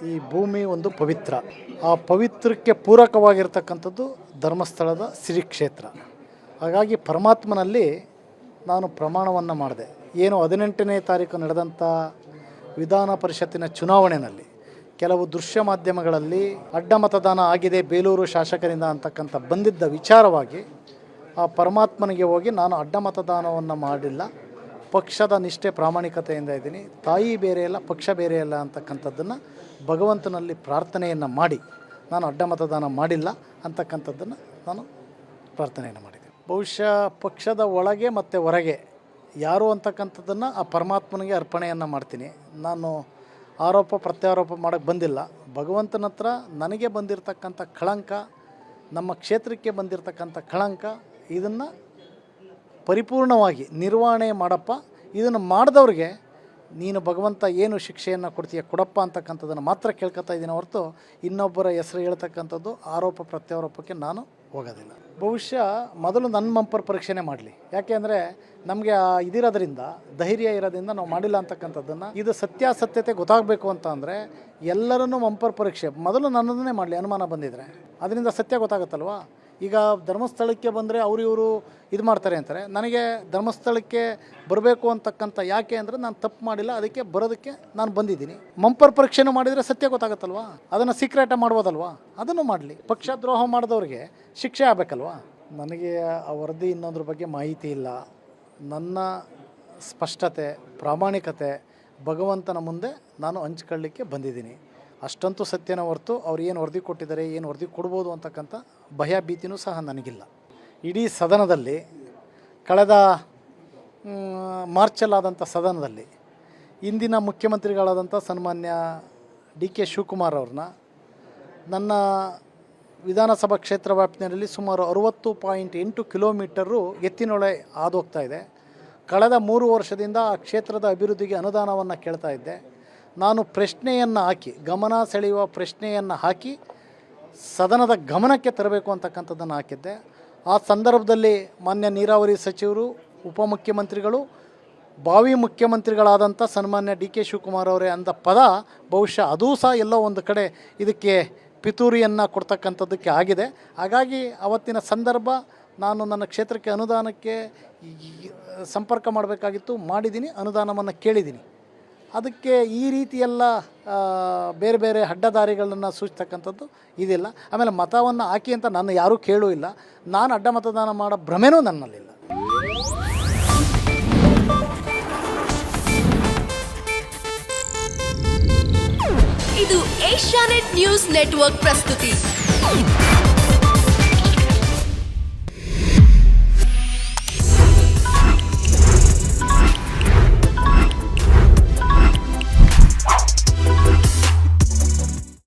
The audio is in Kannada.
ಈ ಭೂಮಿ ಒಂದು ಪವಿತ್ರ. ಆ ಪವಿತ್ರಕ್ಕೆ ಪೂರಕವಾಗಿರ್ತಕ್ಕಂಥದ್ದು ಧರ್ಮಸ್ಥಳದ ಶ್ರೀ ಕ್ಷೇತ್ರ. ಹಾಗಾಗಿ ಪರಮಾತ್ಮನಲ್ಲಿ ನಾನು ಪ್ರಮಾಣವನ್ನು ಮಾಡಿದೆ. ಏನು 18ನೇ ತಾರೀಕು ನಡೆದಂಥ ವಿಧಾನ ಪರಿಷತ್ತಿನ ಚುನಾವಣೆಯಲ್ಲಿ ಕೆಲವು ದೃಶ್ಯ ಮಾಧ್ಯಮಗಳಲ್ಲಿ ಅಡ್ಡ ಮತದಾನ ಆಗಿದೆ ಬೇಲೂರು ಶಾಸಕರಿಂದ ಅಂತಕ್ಕಂಥ ಬಂದಿದ್ದ ವಿಚಾರವಾಗಿ ಆ ಪರಮಾತ್ಮನಿಗೆ ಹೋಗಿ ನಾನು ಅಡ್ಡ ಮತದಾನವನ್ನು ಮಾಡಿಲ್ಲ, ಪಕ್ಷದ ನಿಷ್ಠೆ ಪ್ರಾಮಾಣಿಕತೆಯಿಂದ ಇದ್ದೀನಿ, ತಾಯಿ ಬೇರೆ ಇಲ್ಲ ಪಕ್ಷ ಬೇರೆ ಇಲ್ಲ ಅಂತಕ್ಕಂಥದ್ದನ್ನು ಭಗವಂತನಲ್ಲಿ ಪ್ರಾರ್ಥನೆಯನ್ನು ಮಾಡಿ ನಾನು ಅಡ್ಡ ಮತದಾನ ಮಾಡಿಲ್ಲ ಅಂತಕ್ಕಂಥದ್ದನ್ನು ನಾನು ಪ್ರಾರ್ಥನೆಯನ್ನು ಮಾಡಿದೆ. ಬಹುಶಃ ಪಕ್ಷದ ಒಳಗೆ ಮತ್ತು ಹೊರಗೆ ಯಾರು ಅಂತಕ್ಕಂಥದ್ದನ್ನು ಆ ಪರಮಾತ್ಮನಿಗೆ ಅರ್ಪಣೆಯನ್ನು ಮಾಡ್ತೀನಿ. ನಾನು ಆರೋಪ ಪ್ರತ್ಯಾರೋಪ ಮಾಡೋಕ್ಕೆ ಬಂದಿಲ್ಲ. ಭಗವಂತನ ಹತ್ರ ನನಗೆ ಬಂದಿರತಕ್ಕಂಥ ಕಳಂಕ, ನಮ್ಮ ಕ್ಷೇತ್ರಕ್ಕೆ ಬಂದಿರತಕ್ಕಂಥ ಕಳಂಕ, ಇದನ್ನು ಪರಿಪೂರ್ಣವಾಗಿ ನಿರ್ವಹಣೆ ಮಾಡಪ್ಪ, ಇದನ್ನು ಮಾಡಿದವ್ರಿಗೆ ನೀನು ಭಗವಂತ ಏನು ಶಿಕ್ಷೆಯನ್ನು ಕೊಡ್ತೀಯ ಕೊಡಪ್ಪ ಅಂತಕ್ಕಂಥದ್ದನ್ನು ಮಾತ್ರ ಕೇಳ್ಕೊತಾ ಇದ್ದೀನಿ ಹೊರತು ಇನ್ನೊಬ್ಬರ ಹೆಸರು ಹೇಳ್ತಕ್ಕಂಥದ್ದು ಆರೋಪ ಪ್ರತ್ಯಾರೋಪಕ್ಕೆ ನಾನು ಹೋಗೋದಿಲ್ಲ. ಬಹುಶಃ ಮೊದಲು ನನ್ನ ಮಂಪರ್ ಪರೀಕ್ಷೆನೇ ಮಾಡಲಿ. ಯಾಕೆ ಅಂದರೆ ನಮಗೆ ಇದಿರೋದ್ರಿಂದ ಧೈರ್ಯ ಇರೋದ್ರಿಂದ ನಾವು ಮಾಡಿಲ್ಲ ಅಂತಕ್ಕಂಥದ್ದನ್ನು, ಇದು ಸತ್ಯಾಸತ್ಯತೆ ಗೊತ್ತಾಗಬೇಕು ಅಂತ ಅಂದರೆ ಎಲ್ಲರನ್ನೂ ಮಂಪರ್ ಪರೀಕ್ಷೆ ಮೊದಲು ನನ್ನದನ್ನೇ ಮಾಡಲಿ. ಅನುಮಾನ ಬಂದಿದ್ದರೆ ಅದರಿಂದ ಸತ್ಯ ಗೊತ್ತಾಗುತ್ತಲ್ವ. ಈಗ ಧರ್ಮಸ್ಥಳಕ್ಕೆ ಬಂದರೆ ಇವರು ಇದು ಮಾಡ್ತಾರೆ ಅಂತಾರೆ. ನನಗೆ ಧರ್ಮಸ್ಥಳಕ್ಕೆ ಬರಬೇಕು ಅಂತಕ್ಕಂಥ ಯಾಕೆ ಅಂದರೆ ನಾನು ತಪ್ಪು ಮಾಡಿಲ್ಲ, ಅದಕ್ಕೆ ಬರೋದಕ್ಕೆ ನಾನು ಬಂದಿದ್ದೀನಿ. ಮಂಪರ್ ಪರೀಕ್ಷೆನೂ ಮಾಡಿದರೆ ಸತ್ಯ ಗೊತ್ತಾಗುತ್ತಲ್ವ. ಅದನ್ನು ಸೀಕ್ರೆಟಾಗಿ ಮಾಡ್ಬೋದಲ್ವ, ಅದನ್ನು ಮಾಡಲಿ. ಪಕ್ಷದ್ರೋಹ ಮಾಡಿದವ್ರಿಗೆ ಶಿಕ್ಷೆ ಆಗಬೇಕಲ್ವ. ನನಗೆ ಆ ವರದಿ ಇನ್ನೊಂದ್ರ ಬಗ್ಗೆ ಮಾಹಿತಿ ಇಲ್ಲ. ನನ್ನ ಸ್ಪಷ್ಟತೆ ಪ್ರಾಮಾಣಿಕತೆ ಭಗವಂತನ ಮುಂದೆ ನಾನು ಹಂಚ್ಕೊಳ್ಳಿಕ್ಕೆ ಬಂದಿದ್ದೀನಿ. ಅಷ್ಟಂತೂ ಸತ್ಯನ ಹೊರತು ಅವ್ರು ಏನು ವರದಿ ಕೊಟ್ಟಿದ್ದಾರೆ, ಏನು ವರದಿ ಕೊಡ್ಬೋದು ಅಂತಕ್ಕಂಥ ಭಯ ಭೀತಿನೂ ಸಹ ನನಗಿಲ್ಲ. ಇಡೀ ಸದನದಲ್ಲಿ ಕಳೆದ ಮಾರ್ಚಲ್ಲಾದಂಥ ಸದನದಲ್ಲಿ ಇಂದಿನ ಮುಖ್ಯಮಂತ್ರಿಗಳಾದಂಥ ಸನ್ಮಾನ್ಯ ಡಿ.ಕೆ. ಶಿವಕುಮಾರ್ ಅವ್ರನ್ನ ನನ್ನ ವಿಧಾನಸಭಾ ಕ್ಷೇತ್ರ ವ್ಯಾಪ್ತಿಯಲ್ಲಿ ಸುಮಾರು 60.8 ಕಿಲೋಮೀಟರು ಎತ್ತಿನೊಳೆ ಹಾದೋಗ್ತಾ ಇದೆ. ಕಳೆದ 3 ವರ್ಷದಿಂದ ಆ ಕ್ಷೇತ್ರದ ಅಭಿವೃದ್ಧಿಗೆ ಅನುದಾನವನ್ನು ಕೇಳ್ತಾ ಇದ್ದೆ. ನಾನು ಪ್ರಶ್ನೆಯನ್ನು ಹಾಕಿ, ಗಮನ ಸೆಳೆಯುವ ಪ್ರಶ್ನೆಯನ್ನು ಹಾಕಿ ಸದನದ ಗಮನಕ್ಕೆ ತರಬೇಕು ಅಂತಕ್ಕಂಥದ್ದನ್ನು ಹಾಕಿದ್ದೆ. ಆ ಸಂದರ್ಭದಲ್ಲಿ ಮಾನ್ಯ ನೀರಾವರಿ ಸಚಿವರು, ಉಪಮುಖ್ಯಮಂತ್ರಿಗಳು, ಭಾವಿ ಮುಖ್ಯಮಂತ್ರಿಗಳಾದಂಥ ಸನ್ಮಾನ್ಯ ಡಿ.ಕೆ. ಶಿವಕುಮಾರ್ ಅವರೇ ಅಂದ ಪದ ಬಹುಶಃ ಅದೂ ಸಹ ಎಲ್ಲೋ ಒಂದು ಕಡೆ ಇದಕ್ಕೆ ಪಿತೂರಿಯನ್ನು ಕೊಡ್ತಕ್ಕಂಥದ್ದಕ್ಕೆ ಆಗಿದೆ. ಹಾಗಾಗಿ ಅವತ್ತಿನ ಸಂದರ್ಭ ನಾನು ನನ್ನ ಕ್ಷೇತ್ರಕ್ಕೆ ಅನುದಾನಕ್ಕೆ ಸಂಪರ್ಕ ಮಾಡಬೇಕಾಗಿತ್ತು, ಮಾಡಿದ್ದೀನಿ, ಅನುದಾನವನ್ನು ಕೇಳಿದ್ದೀನಿ. ಅದಕ್ಕೆ ಈ ರೀತಿಯೆಲ್ಲ ಬೇರೆ ಬೇರೆ ಅಡ್ಡದಾರಿಗಳನ್ನು ಸೂಚಿಸ್ತಕ್ಕಂಥದ್ದು ಇದಿಲ್ಲ. ಆಮೇಲೆ ಮತವನ್ನು ಹಾಕಿ ಅಂತ ನಾನು ಯಾರೂ ಕೇಳೂ ಇಲ್ಲ. ನಾನು ಅಡ್ಡ ಮತದಾನ ಮಾಡೋ ಭ್ರಮೆನೂ ನನ್ನಲ್ಲಿಲ್ಲ. ಇದು ಏಷ್ಯಾನೆಟ್ ನ್ಯೂಸ್ ನೆಟ್ವರ್ಕ್ ಪ್ರಸ್ತುತಿ.